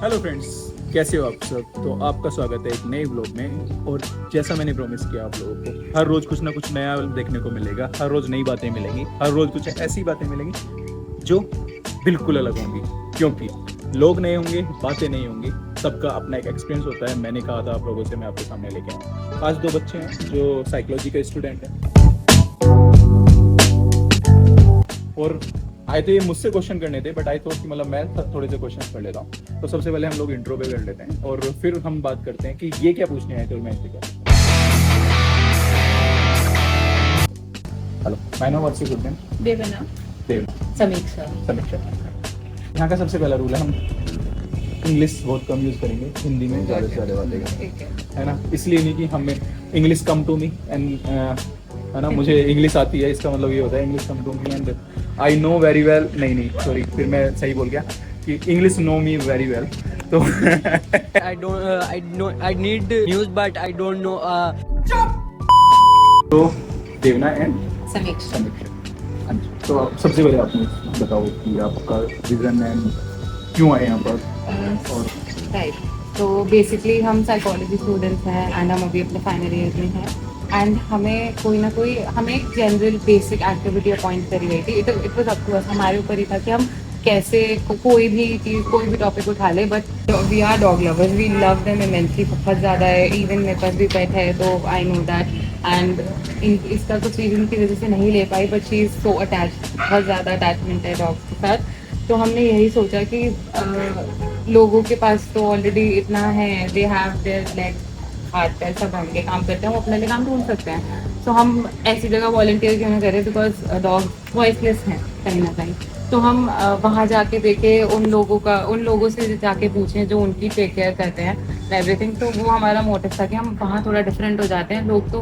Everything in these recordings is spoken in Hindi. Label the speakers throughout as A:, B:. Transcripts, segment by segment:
A: हेलो फ्रेंड्स, कैसे हो आप सब। तो आपका स्वागत है एक नए व्लॉग में। और जैसा मैंने प्रॉमिस किया आप लोगों को, हर रोज कुछ ना कुछ नया देखने को मिलेगा। हर रोज नई बातें मिलेंगी, हर रोज कुछ ऐसी बातें मिलेंगी जो बिल्कुल अलग होंगी। क्योंकि लोग नए होंगे, बातें नहीं होंगी। सबका अपना एक एक्सपीरियंस होता है। मैंने कहा था आप लोगों से मैं आपके सामने लेके आऊँ। आज दो बच्चे हैं जो साइकोलॉजी के स्टूडेंट हैं, और आए तो ये मुझसे क्वेश्चन करने थे, बट आई थॉट कि मतलब मैं थोड़े से क्वेश्चन कर लेता हूँ। तो सबसे पहले हम लोग इंट्रो पे कर लेते हैं और फिर हम बात करते हैं कि ये क्या पूछने आए थे और मैं इनसे क्या। हेलो, मैं नाम व्हाट्स योर गुड नेम?
B: देवना।
A: देव।
B: समीक्षा।
A: समीक्षा। यहाँ का सबसे पहला रूल है, हम इंग्लिश बहुत कम यूज करेंगे, हिंदी में ज़्यादा से ज़्यादा बातें करेंगे,
B: ठीक है।
A: है ना। इसलिए नहीं कि हमें English come to me and, है ना, मुझे इंग्लिश आती है, इसका मतलब ये होता है English come to me and I know very well. नहीं नहीं, सॉरी, फिर मैं सही बोल गया कि English know me very well. तो
C: I need news, but I don't know.
A: तो देवना एंड
B: समीक्षा।
A: समीक्षा। हाँ जी, तो आप सबसे पहले आप मुझे बताओ कि आपका रीज़न एंड क्यों आए यहाँ पर। और
B: राइट। तो बेसिकली हम साइकोलॉजी स्टूडेंट्स हैं एंड हम अभी अपने फाइनल ईयर में हैं। एंड हमें कोई ना कोई हमें एक जनरल बेसिक एक्टिविटी अपॉइंट करी गई थी। It was up to us, हमारे ऊपर ही था कि हम कैसे कोई भी चीज़, कोई भी टॉपिक उठा ले। But we are dog lovers, we love them immensely, बहुत ज़्यादा है। इवन मेरे पास भी पेट है, तो आई नो दैट। एंड इसका कुछ रीज़न की वजह से नहीं ले पाई, but she is so attach, बहुत ज़्यादा अटैचमेंट है डॉग्स के साथ। तो हमने यही सोचा कि लोगों के पास तो ऑलरेडी इतना है, दे हैव देयर लेग, हाथ पैर सब होंगे, काम करते हैं, वो अपने लिए काम ढूंढ सकते हैं। तो हम ऐसी जगह वॉलंटियर क्यों ना करें, बिकॉज डॉग वॉइसलेस हैं कहीं ना कहीं। तो हम वहाँ जाके देखे, उन लोगों से जाके पूछें जो उनकी टेक केयर करते हैं एवरीथिंग। तो वो हमारा मोटिव था कि हम वहाँ थोड़ा डिफरेंट हो जाते हैं। लोग तो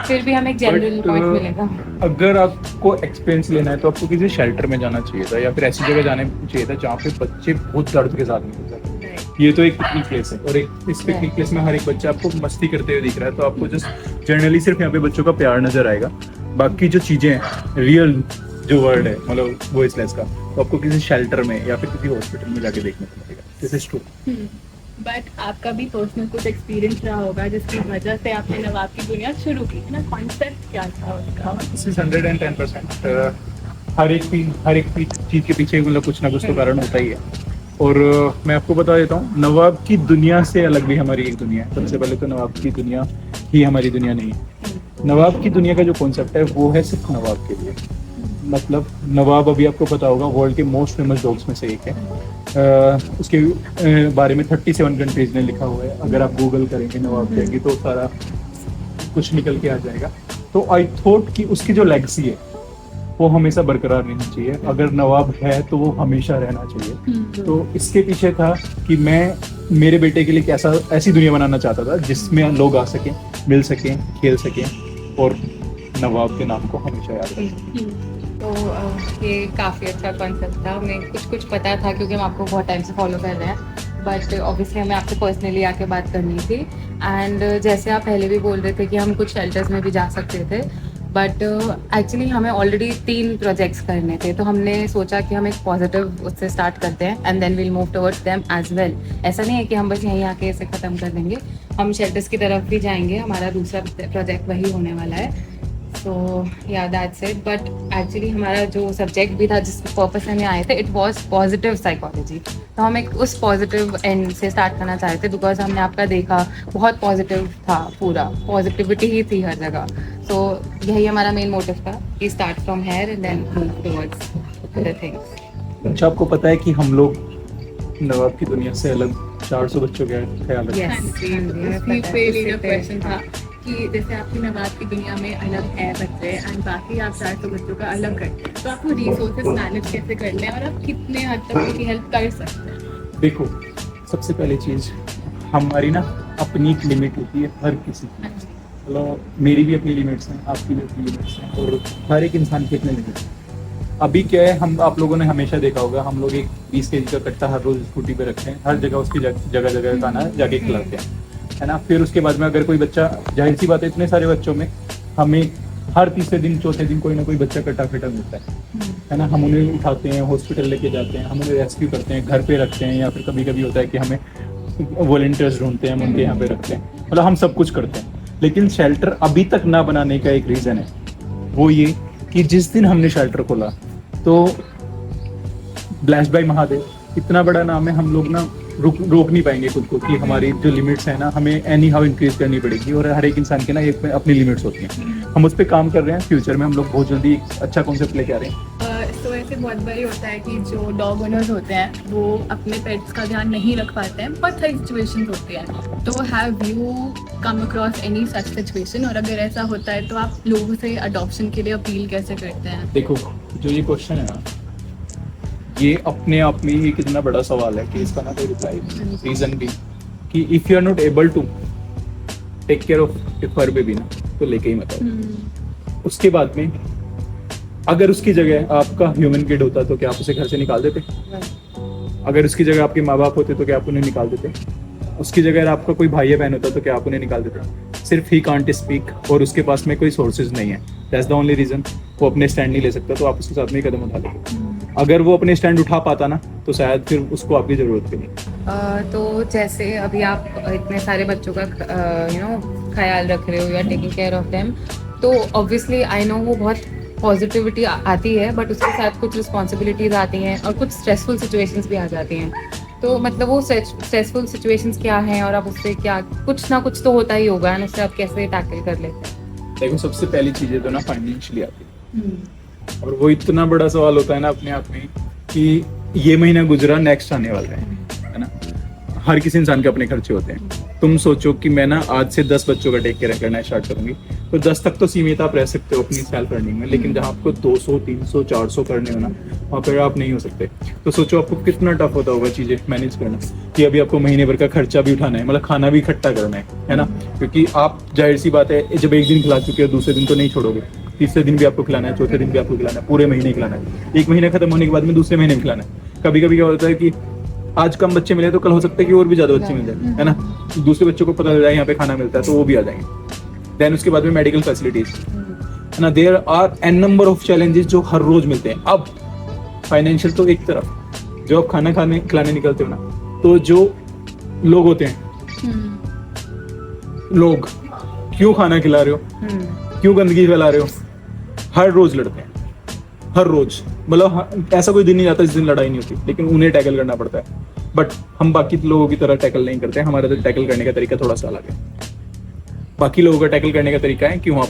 B: फिर भी हमें एक जनरल पॉइंट मिलेगा।
A: अगर आपको एक्सपीरियंस लेना है तो आपको किसी शेल्टर में जाना चाहिए था, या फिर ऐसी जगह जाने चाहिए था जहाँ पे बच्चे बहुत दर्द के साथ नहीं होते। ये तो एक पिकनिक प्लेस है, और एक इस पिकनिक प्लेस में हर एक बच्चा आपको मस्ती करते हुए दिख रहा है। तो आपको जस्ट जनरली सिर्फ यहाँ पे बच्चों का प्यार नजर आएगा। बाकी जो चीजें हैं, रियल जो वर्ड है, मतलब वॉइसलेस का, तो आपको किसी शेल्टर में या फिर किसी हॉस्पिटल में जाके देखने को मिलेगा। This is true.
D: बट आपका भी पर्सनल कुछ एक्सपीरियंस रहा होगा जिसकी वजह से आपने नवाब की दुनिया शुरू की, है ना। कॉन्सेप्ट क्या था उसका?
A: This is 110%। हर एक चीज के पीछे मतलब कुछ ना कुछ तो कारण होता ही है। और मैं आपको बता देता हूँ, नवाब की दुनिया से अलग भी हमारी एक दुनिया है। सबसे पहले तो नवाब की दुनिया ही हमारी दुनिया नहीं है। नवाब की दुनिया का जो कॉन्सेप्ट है वो है सिर्फ नवाब के लिए। मतलब नवाब, अभी आपको पता होगा, वर्ल्ड के मोस्ट फेमस डॉग्स में से एक है। उसके बारे में 37 कंट्रीज ने लिखा हुआ है। अगर आप गूगल करेंगे नवाब जाएंगे तो सारा कुछ निकल के आ जाएगा। तो आई थॉट कि उसकी जो लेगेसी है वो हमेशा बरकरार रहनी चाहिए। अगर नवाब है तो वो हमेशा रहना चाहिए। तो इसके पीछे था कि मैं मेरे बेटे के लिए कैसा ऐसी दुनिया बनाना चाहता था जिसमें लोग आ सकें, मिल सकें, खेल सकें, और नवाब के नाम को हमेशा याद रखें।
B: तो ये काफ़ी अच्छा कॉन्सेप्ट था। हमें कुछ कुछ पता था क्योंकि हम आपको बहुत टाइम से फॉलो कर रहे हैं, बट ऑब्वियसली हमें आपसे पर्सनली आके बात करनी थी। एंड जैसे आप पहले भी बोल रहे थे कि हम कुछ शेल्टर्स में भी जा सकते थे, बट एक्चुअली हमें ऑलरेडी 3 प्रोजेक्ट्स करने थे। तो हमने सोचा कि हम एक पॉजिटिव उससे स्टार्ट करते हैं and then will move towards them as well. ऐसा नहीं है कि हम बस यहीं आके इसे ख़त्म कर देंगे, हम शेल्टर्स की तरफ भी जाएंगे। हमारा दूसरा प्रोजेक्ट वही होने वाला है। सो या दैट्स इट। बट एक्चुअली हमारा जो सब्जेक्ट भी था, जिस पर्पस से हमें आए थे, इट वाज पॉजिटिव साइकोलॉजी। तो हम एक उस पॉजिटिव एंड से स्टार्ट करना चाह रहे थे, बिकॉज हमने आपका देखा, बहुत पॉजिटिव था, पूरा पॉजिटिविटी ही थी हर जगह। सो यही हमारा मेन मोटिव था कि start from here and then move towards other things.
A: अच्छा, आपको पता है कि हम लोग नवाब की दुनिया से अलग 400 बच्चों का ख्याल रखते हैं।
D: उसी पे मेरा क्वेश्चन था कि जैसे आपकी नवाब की दुनिया में अलग है बच्चे एंड बाकी आप 400 बच्चों का अलग करते हैं, तो आपको रिसोर्सेज मैनेज कैसे करने हैं और आप कितने हद तक उनकी हेल्प कर सकते हैं?
A: देखो, सबसे पहली चीज, हमारी ना अपनी एक लिमिट होती है हर किसी की। मतलब मेरी भी अपनी लिमिट्स हैं, आपकी भी अपनी लिमिट्स हैं, और हर एक इंसान की अपनी लिमिट्स हैं। अभी क्या है, हम आप लोगों ने हमेशा देखा होगा, हम लोग एक 20 kg का कट्टा हर रोज स्कूटी पे रखते हैं, हर जगह उसकी जगह जगह खाना जाके खिलाते हैं, है ना। फिर उसके बाद में अगर कोई बच्चा, जाहिर सी बात है, इतने सारे बच्चों में हमें हर तीसरे दिन चौथे दिन कोई ना कोई बच्चा कटा फिटा मिलता है ना। हम उन्हें उठाते हैं, हॉस्पिटल लेके जाते हैं, हम उन्हें रेस्क्यू करते हैं, घर पे रखते हैं, या फिर कभी कभी होता है कि हमें वॉलंटियर्स ढूंढते हैं, हम उनके यहाँ पे रखते हैं, मतलब हम सब कुछ करते हैं। लेकिन शेल्टर अभी तक ना बनाने का एक रीज़न है, वो ये कि जिस दिन हमने शेल्टर खोला तो ब्लेस्ड बाय महादेव, इतना बड़ा नाम है, हम लोग ना रोक नहीं पाएंगे खुद को कि हमारी जो लिमिट्स है ना हमें एनी हाउ इंक्रीज करनी पड़ेगी, और हर एक इंसान के ना एक अपनी लिमिट्स होती हैं। हम उस पर काम कर रहे हैं, फ्यूचर में हम लोग बहुत जल्दी एक अच्छा कॉन्सेप्ट लेके आ रहे हैं।
D: तो ऐसे बहुत बारी होता है कि जो डॉग ओनर्स होते हैं वो अपने पेट्स का ध्यान नहीं रख पाते हैं, बहुत सारी सिचुएशंस होती हैं। तो have you come across any such situation, और अगर ऐसा होता है तो आप लोगों से अडॉप्शन के लिए अपील कैसे करते हैं?
A: देखो, जो ये क्वेश्चन है ना, ये अपने आप में ही कितना बड़ा सवाल है कि इसका ना कोई रिप्लाई। रीजन भी कि if you are not able to take care of a fur baby ना, तो लेके ही मत आओ। उसके बाद में अगर उसकी जगह आपका ह्यूमन किड होता तो क्या आप उसे घर से निकाल देते? अगर उसकी जगह आपके माँ बाप होते तो क्या आप उन्हें निकाल देते? उसकी जगह अगर आपका कोई भाई या बहन होता तो क्या आप उन्हें निकाल देते? सिर्फ ही कांट स्पीक और उसके पास में कोई सोर्सेज नहीं है, दैट्स द ओनली रीजन। वो अपने स्टैंड नहीं ले सकता, तो आप उसके साथ में ही कदम उठा लेते। अगर वो अपने स्टैंड उठा पाता ना, तो शायद फिर उसको आपकी जरूरत भी नहीं।
B: तो जैसे अभी आप इतने सारे बच्चों का ख्याल रख रहे हो, या टेकिंग केयर ऑफ देम, तो ऑब्वियसली आई नो वो बहुत पॉजिटिविटी आती है, बट उसके साथ कुछ रिस्पॉन्सिबिलिटीज आती हैं और कुछ स्ट्रेसफुल सिचुएशंस भी आ जाती हैं। तो मतलब वो स्ट्रेसफुल सिचुएशंस क्या हैं, और आप उससे क्या, कुछ ना कुछ तो होता ही होगा, और उससे आप कैसे टैकल कर लेते हैं?
A: देखो, सबसे पहली चीजें तो ना फाइनेंशियली आती है, और वो इतना बड़ा सवाल होता है ना अपने आप में कि ये महीना गुजरा, नेक्स्ट आने वाला है ना। हर किसी इंसान के अपने खर्चे होते हैं। तुम सोचो कि मैं ना आज से 10 बच्चों का टेक केयर करना स्टार्ट करूंगी, तो 10 तक तो सीमित आप रह सकते हो अपनी सेल्फ अर्निंग में, लेकिन जहाँ आपको 200, 300, 400 करने हो ना, वहाँ पर आप नहीं हो सकते। तो सोचो आपको कितना टफ होता होगा चीजें मैनेज करना, कि अभी आपको महीने भर का खर्चा भी उठाना है, मतलब खाना भी इकट्ठा करना है ना। क्योंकि आप, जाहिर सी बात है, जब एक दिन खिला चुके हो, दूसरे दिन तो नहीं छोड़ोगे, तीसरे दिन भी आपको खिलाना है, चौथे दिन भी आपको खिलाना है, पूरे महीने खिलाना है। एक महीना खत्म होने के बाद में दूसरे महीने में खिलाना है। कभी कभी क्या होता है कि आज कम बच्चे मिले तो कल हो सकता है कि और भी ज्यादा बच्चे मिल जाए, है ना। दूसरे बच्चों को पता चल जाए यहाँ पे खाना मिलता है, तो वो भी आ जाएंगे। देन उसके बाद में मेडिकल फैसिलिटीज, है ना। There are an number of challenges जो हर रोज मिलते हैं। अब फाइनेंशियल तो एक तरफ, जो आप खाना खिलाने निकलते हो ना, तो जो लोग होते हैं, लोग क्यों खाना खिला रहे हो, क्यों गंदगी फैला रहे हो, हर रोज लड़ते हैं, हर रोज। मतलब ऐसा कोई दिन नहीं जाता जिस दिन लड़ाई नहीं होती, लेकिन उन्हें टैकल करना पड़ता है। बट हम बाकी लोगों की तरह टैकल नहीं करते हैं, हमारा तो टैकल करने का तरीका थोड़ा सा अलग है। बाकी लोगों का टैकल करने का तरीका है कि वहाँ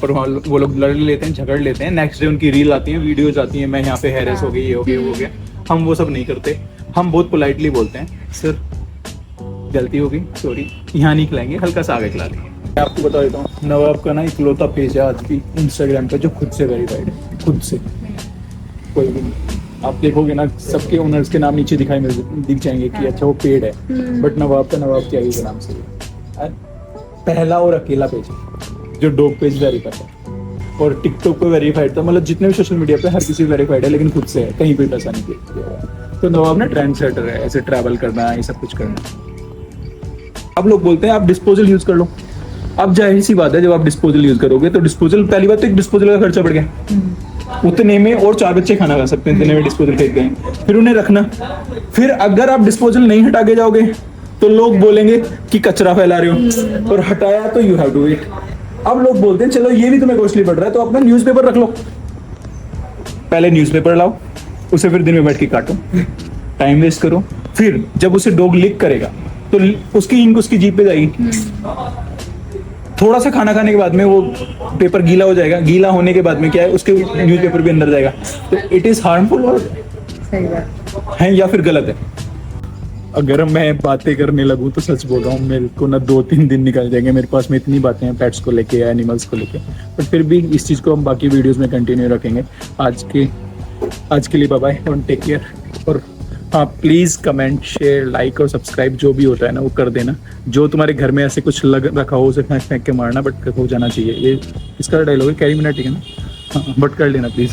A: वो लोग लड़ लेते हैं, झगड़ लेते हैं, नेक्स्ट डे उनकी रील आती है, वीडियोज आती हैं, मैं यहाँ पे हैरेस हो गई, ये हो गया, वो हो गया। हम वो सब नहीं करते। हम बहुत पोलाइटली बोलते हैं, सर गलती हो गई, सॉरी, यहाँ नहीं खिलाएंगे, हल्का सा आगे खिला देंगे। मैं आपको बता देता हूँ, नवाब का ना इकलौता पेज है आज भी इंस्टाग्राम पे जो खुद से वेरीफाइड है, खुद से, कोई भी नहीं। आप देखोगे ना, सबके ओनर्स के नाम नीचे दिख जाएंगे कि अच्छा वो पेड है, बट नवाब का नवाब क्या ही के नाम से है। पहला और अकेला पेज है जो डॉग पेज वेरीफाइड है, और टिकटॉक पे वेरीफाइड था। मतलब जितने भी सोशल मीडिया पे हर किसी वेरीफाइड है, लेकिन खुद से है, कहीं पे पैसा नहीं किया। तो नवाब ना ट्रेंड सेटर है, ऐसे ट्रैवल करना, ये सब कुछ करना। अब लोग बोलते हैं आप डिस्पोजल यूज कर लो। अब जाहिर सी बात है, जब आप डिस्पोजल यूज करोगे तो डिस्पोजल, पहली बात तो एक डिस्पोजल का खर्चा बढ़ गया, उतने में और 4 बच्चे खाना खा सकते हैं, इतने में डिस्पोजल फेंक गए, फिर उन्हें रखना। फिर अगर आप डिस्पोजल नहीं हटा के जाओगे तो लोग बोलेंगे कि कचरा फैला रहे हो, और हटाया तो यू हैव टू इट। अब लोग बोलते हैं चलो ये भी तुम्हें कॉस्टली पड़ रहा है, तो अपना न्यूज़पेपर रख लो। पहले न्यूज़पेपर लाओ, उसे फिर दिन में बैठ के काटो, टाइम वेस्ट करो, फिर जब उसे डॉग लिक करेगा तो उसकी इंक उसकी जीभ पे जाएगी। थोड़ा सा खाना खाने के बाद में वो पेपर गीला हो जाएगा, गीला होने के बाद में क्या है, उसके न्यूज़पेपर भी अंदर जाएगा। तो इट इज हार्मफुल, और
B: सही बात
A: है या फिर गलत है। अगर मैं बातें करने लगूं तो सच बोल रहा हूँ, मेरे को ना 2-3 दिन निकल जाएंगे, मेरे पास में इतनी बातें हैं पेट्स को लेके, एनिमल्स को लेके। बट फिर भी इस चीज़ को हम बाकी वीडियोस में कंटिन्यू रखेंगे। आज के लिए बाय बाय और टेक केयर। और हाँ, प्लीज़ कमेंट, शेयर, लाइक और सब्सक्राइब जो भी होता है ना वो कर देना। जो तुम्हारे घर में ऐसे कुछ लग रखा हो उसे फेंक के मारना, बट हो जाना चाहिए। ये इसका डायलॉग है, कैरी मिनट, ठीक है ना। हाँ, बट कर लेना प्लीज़।